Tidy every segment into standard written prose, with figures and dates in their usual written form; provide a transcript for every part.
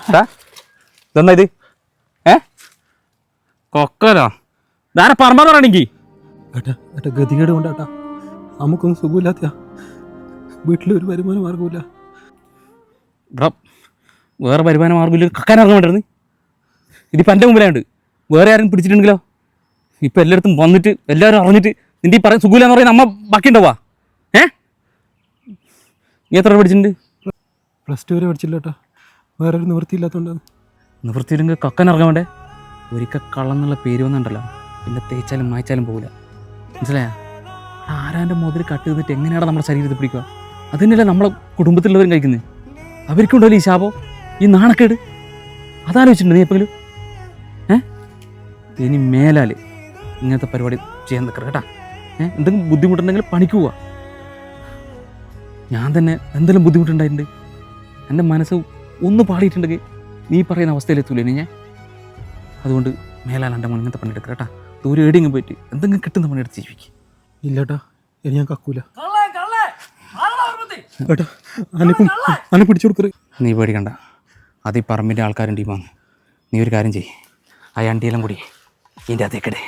ഇതെന്നാ ഇത് കൊക്കലോ ധാര പറമ്പെന്ന് പറയണെങ്കി ഏട്ടാ ഏട്ടാ ഗതികേട് കൊണ്ടാട്ടാ നമുക്കൊന്നും സുഖമില്ലാത്ത വീട്ടിലൊരു വരുമാന മാർഗമില്ല. ഇവിടെ വേറെ വരുമാന മാർഗ്ഗമില്ല കക്കാൻ ഇറങ്ങാൻ വേണ്ടിരുന്നു. ഇതിപ്പോൾ എൻ്റെ മുമ്പിലായുണ്ട്. വേറെ ആരും പിടിച്ചിട്ടുണ്ടെങ്കിലോ? ഇപ്പം എല്ലായിടത്തും വന്നിട്ട് എല്ലാവരും അറിഞ്ഞിട്ട് നിൻ്റെ ഈ പറയും സുഖമില്ലാന്ന് പറയുന്ന അമ്മ ബാക്കി ഉണ്ടാവുക. നീ എത്ര പഠിച്ചിട്ടുണ്ട്? +2 വരെ പഠിച്ചില്ല ഏട്ടാ. വേറൊരു നിവൃത്തിയില്ലാത്തതുകൊണ്ടാണ്. നിവൃത്തിയില്ലെങ്കിൽ കക്കാൻ ഇറങ്ങാൻ വേണ്ടേ? ഒരിക്കൽ കള്ളെന്നുള്ള പേര് വന്നിട്ടുണ്ടല്ലോ, പിന്നെ തേച്ചാലും മായ്ച്ചാലും പോകില്ല. മനസ്സിലായാ? ആരാൻ്റെ മുതൽ കട്ട് ചെയ്തിട്ട് എങ്ങനെയാണ് നമ്മുടെ ശരീരത്തിൽ പിടിക്കുക? അത് തന്നെയല്ലേ നമ്മളെ കുടുംബത്തിലുള്ളവരും കഴിക്കുന്നത്. അവർക്കുണ്ടല്ലോ ഈ ശാപം, ഈ നാണക്കേട്. അതാലോചിച്ചിട്ടുണ്ട് നീ എപ്പോഴും? ഇനി മേലാൽ ഇങ്ങനത്തെ പരിപാടി ചെയ്യാൻ നിൽക്കരുത് കേട്ടാ. എന്തെങ്കിലും ബുദ്ധിമുട്ടുണ്ടെങ്കിൽ പണിക്ക് പോവാ. ഞാൻ തന്നെ എന്തെങ്കിലും ബുദ്ധിമുട്ടുണ്ടായിട്ടുണ്ട്. എൻ്റെ മനസ്സ് ഒന്ന് പാടിയിട്ടുണ്ടെങ്കിൽ നീ പറയുന്ന അവസ്ഥയിലെത്തൂലേ ഇനി ഞാൻ. അതുകൊണ്ട് മേലാൽ എൻ്റെ മോൻ ഇങ്ങനത്തെ പണിയെടുക്കുക കേട്ടാ. ദൂരെ എവിടെയെങ്കിലും പോയിട്ട് എന്തെങ്കിലും കിട്ടുന്ന പണിയെടുത്ത് ജീവിക്കും. ഇല്ലേട്ടാ, ഇനി ഞാൻ കക്കൂല ഏട്ടാ. അന്നെ പിടിച്ചു കൊടുക്കരുത്. നീ പേടിക്കണ്ട, അത് ഈ പറമ്പിൻ്റെ ആൾക്കാരും ടീമാണ്. നീ ഒരു കാര്യം ചെയ്യ്, ആ അണ്ടിയെല്ലാം കൂടി ഇതിൻ്റെ അകത്തേക്കിടെ.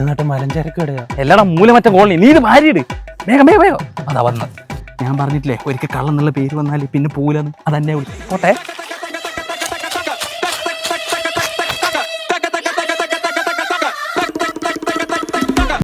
എന്നിട്ട് മലഞ്ചരക്ക് ഇടയാ എല്ലാടാ മൂലമറ്റ കോളനി. നീ ഇത് ഭാര്യയിട് വേഗം വേഗം വേഗം. അതാ വന്നത്. ഞാൻ പറഞ്ഞിട്ടില്ലേ ഒരിക്കൽ കള്ളെന്നുള്ള പേര് വന്നാൽ പിന്നെ പോകില്ലെന്ന്. അതെന്നെ വിളി പോട്ടെ.